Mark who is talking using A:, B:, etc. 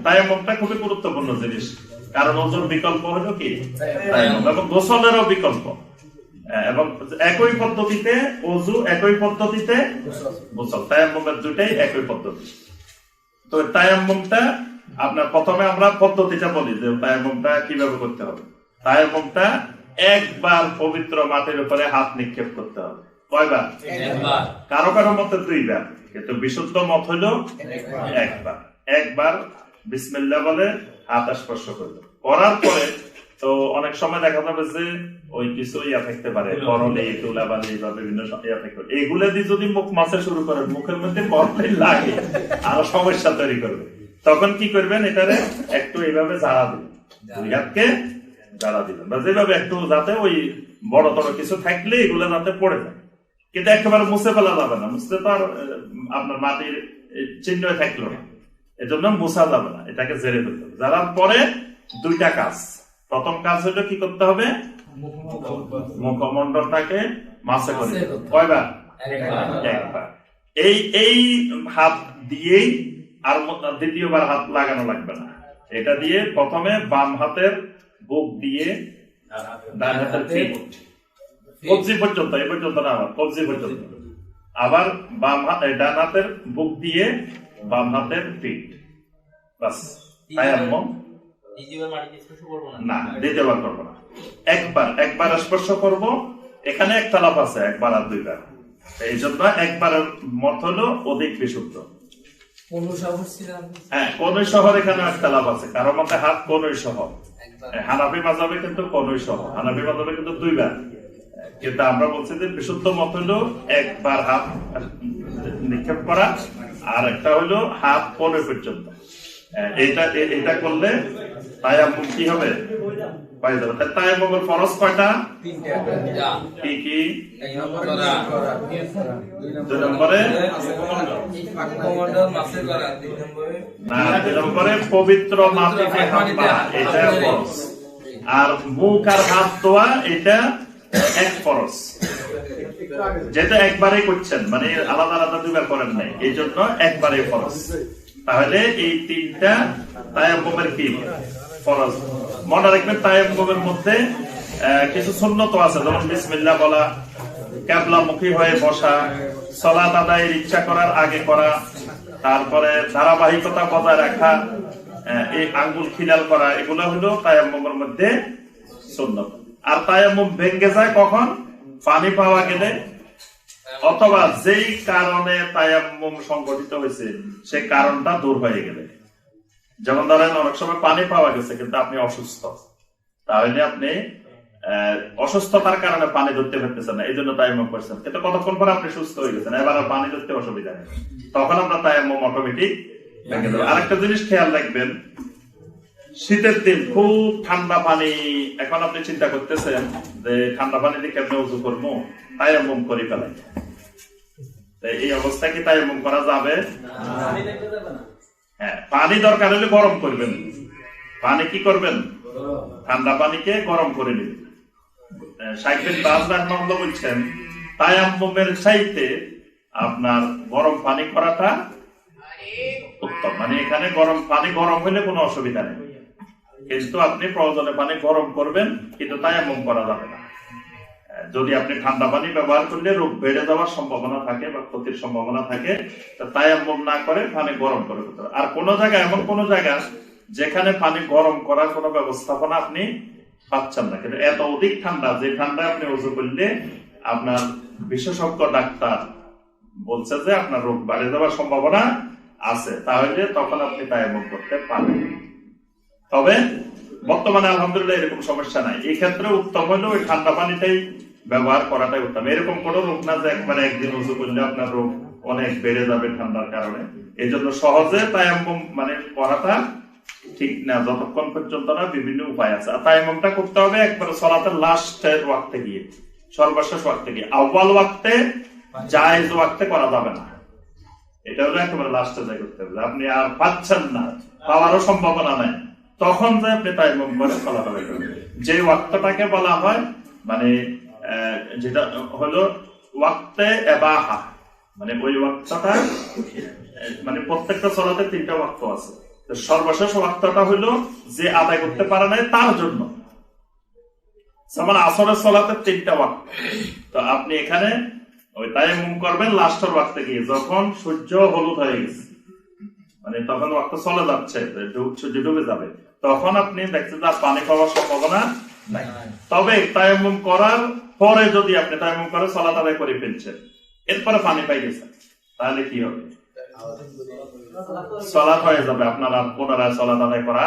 A: তায়াম্মুমটা খুবই গুরুত্বপূর্ণ জিনিস, কারণ ওযুর বিকল্প হলো কি তায়াম্মুম, এবং গোসলেরও বিকল্প, এবং একই পদ্ধতিতে ওযু, একই পদ্ধতিতে গোসল, তায়াম্মুমের দুটাই একই পদ্ধতি। তো তায়াম্মুমটা আপনার প্রথমে আমরা পদ্ধতিটা বলি যে তায়াম্মুমটা কিভাবে করতে হবে। তায়াম্মুমটা একবার পবিত্র মাটির উপরে হাত নিক্ষেপ করতে হবে। কয়বার? একবার। কারো কারো মতে 2 বার, কিন্তু বিশুদ্ধ মত হলো একবার। একবার বিসমিল্লাহ বলে হাত স্পর্শ করবে, করার পরে তো অনেক সময় দেখা যাবে যে ওই কিছু ইয়া থাকতে পারে, করলে তুলাবালি বা বিভিন্ন ইয়া থাকতে পারে, এগুলো দিয়ে যদি মুখ মাসে শুরু করে মুখের মধ্যে করলে লাগে আরো সমস্যা তৈরি করবে। তখন কি করবেন, এটারে একটু এইভাবে ঝাড়া দিবেন, দুই হাতকে ঝাড়া দিবেন, বা যেভাবে একটু যাতে ওই বড় বড় কিছু থাকলে এগুলো যাতে পড়ে যায়, কিন্তু একেবারে মুছে ফেলা যাবে না, মুছতে তো আর আপনার মাটির চিহ্ন থাকলো না, এজন্য মুছা যাবে না, এটাকে জেরে ফেলতে হবে। ঝাড়ার পরে 2টা কাজ। প্রথম কাজ হলো কি করতে হবে, মুখমণ্ডলটাকে মাসে করে কয়বার? একবার। এই হাত দিয়েই আর দ্বিতীয়বার হাত লাগানো লাগবে না, এটা দিয়ে প্রথমে বাম হাতের বুক দিয়ে ডান হাতের পিঠ কবজি পর্যন্ত, এই পর্যন্ত না, কবজি পর্যন্ত, আবার বাম হাত ডান হাতের বুক দিয়ে বাম হাতের পিঠ, বাস তায়াম্মুম। না, দ্বিতীয়বার করবো না, একবার স্পর্শ করব। এখানে একটা লাভ আছে, একবার আর 2 বার, এই জন্য একবারের মত হলো অধিক বিশুদ্ধ। হ্যাঁ, কোন শহর এখানে একটা লাভ আছে, কারো মতে হাত কোনই শহর, হানাফি মাযহাবে কিন্তু কোনই শহর, হানাফি মাযহাবে কিন্তু 2 বার, কিন্তু আমরা বলছি যে বিশুদ্ধ মত হলো একবার হাত নিক্ষেপ করা, আর একটা হলো হাত কোনই পর্যন্ত। এটা করলে তায়াম্মুম কি হবে? পাই যাবে। তায়াম্মুমের ফরজ কয়টা? 3টা। কি কি? 2 নম্বরে পবিত্র মাটিতে হাত পা, এটা ফরজ। আর মুখ আর হাত ধোয়া, এটা এক ফরজ, যেটা একবারে করছেন, মানে আলাদা আলাদা 2 বার করেন নাই, এই জন্য একবারে ফরজ। তাহলে এই 3টা তায়াম্মুমের কি ফরজ। মনে রাখবেন তায়াম্মুমের মধ্যে কিছু সুন্নত আছে, যেমন বিসমিল্লাহ বলা, কিবলামুখী হয়ে বসা, সালাত আদায়ের ইচ্ছা করার আগে করা, তারপরে ধারাবাহিকতা বজায় রাখা, এই আঙ্গুল খিলাল করা, এগুলো হলো তায়াম্মুমের মধ্যে সুন্নত। আর তায়াম্মুম ভেঙে যায় কখন? পানি পাওয়া গেলে, অথবা যেই কারণে তায়াম্মুম সংগঠিত হয়েছে সেই কারণটা দূর হয়ে গেলে। যেমন ধরেন অনেক সময় পানি পাওয়া গেছে কিন্তু আপনি অসুস্থ, তাহলে আপনি অসুস্থতার কারণে পানি ধরতে পারতেছেন না, এই জন্য তায়াম্মুম করছেন, কিন্তু কতক্ষণ পরে আপনি সুস্থ হয়ে গেছেন, এবার আর পানি ধরতে অসুবিধা নেই, তখন আপনার তায়াম্মুম অটোমেটিক ভেঙে যাবে। আরেকটা জিনিস খেয়াল রাখবেন, শীতের দিন খুব ঠান্ডা পানি, এখন আপনি চিন্তা করতেছেন যে ঠান্ডা পানি দিয়ে কেমনে ওযু করবো, তায়াম্মুম করে ফেলাই, এই অবস্থা কি তায়াম্মুম করা যাবে? হ্যাঁ, পানি দরকার হলে গরম করবেন, পানি কি করবেন? ঠান্ডা পানিকে গরম করে নেবেন। শাইখ বিন বাজ রাহিমাহুল্লাহ বলছেন তায়াম্মুমের চাইতে আপনার গরম পানি করাটা উত্তম, মানে এখানে গরম পানি গরম হলে কোনো অসুবিধা নেই, কিন্তু আপনি প্রয়োজনে পানি গরম করবেন, কিন্তু তায়াম্মুম করা যাবে না। যদি আপনি ঠান্ডা পানি ব্যবহার করলে রোগ বেড়ে যাওয়ার সম্ভাবনা থাকে বা ক্ষতির সম্ভাবনা থাকে, তায়াম্মুম না করে পানি গরম করে করতে হবে। আর কোন জায়গায় এমন কোন জায়গা যেখানে পানি গরম করার কোন ব্যবস্থাপনা আপনি পাচ্ছেন না, কিন্তু এত অধিক ঠান্ডা যে ঠান্ডায় আপনি ওযু করলে আপনার বিশেষজ্ঞ ডাক্তার বলছে যে আপনার রোগ বেড়ে যাওয়ার সম্ভাবনা আছে, তাহলে তখন আপনি তায়াম্মুম করতে পারবেন। তবে বর্তমানে আলহামদুলিল্লাহ এরকম সমস্যা নাই, এই ক্ষেত্রে উত্তম হলো ওই ঠান্ডা পানিটাই ব্যবহার করাটাই উত্তম। এরকম কোন রোগ না যে একবারে একদিন ওযু করলে আপনার রোগ অনেক বেড়ে যাবে ঠান্ডার কারণে, এই জন্য সহজে তায়াম্মুম মানে করাটা ঠিক না, যতক্ষণ পর্যন্ত না বিভিন্ন উপায় আছে। আর তায়াম্মুমটা করতে হবে একবারে সালাতের লাস্টের ওয়াক্তে গিয়ে, সর্বশেষ ওয়াক্তে গিয়ে, আউয়াল ওয়াক্তে জায়েজ ওয়াক্তে করা যাবে না, এটা হলো একেবারে লাস্টে যাই করতে হবে, আপনি আর পাচ্ছেন না, পাওয়ারও সম্ভাবনা নাই, তখন যে আপনি তায়াম্মুম করে সালাত আদায় করবেন। যে ওয়াক্তটাকে বলা হয় মানে যেটা হলো ওয়াক্তে ইবাহা, মানে ওই ওয়াক্তটা মানে প্রত্যেকটা সালাতে 3টা ওয়াক্ত আছে, তো সর্বশেষ ওয়াক্তটা হইলো যে আদায় করতে পারে নাই তার জন্য। যেমন আসরের সালাতে 3টা ওয়াক্ত, তো আপনি এখানে ওই তায়াম্মুম করবেন লাস্টের ওয়াক্তে গিয়ে, যখন সূর্য হলুদ হয়ে গেছে, মানে তখন ওয়াক্ত চলে যাচ্ছে, সূর্য ডুবে যাবে, তখন আপনি দেখছেন যে পানি পাওয়ার সম্ভাবনা নাই। তবে তায়াম্মুম করার পরে যদি আপনি তায়াম্মুম করে সালাত আদায় করে ফেলছেন, এরপরে পানি পাই গেছেন, তাহলে কি হবে? সালাত হয়ে যাবে, আপনার আর পুনরায় সালাত আদায় করা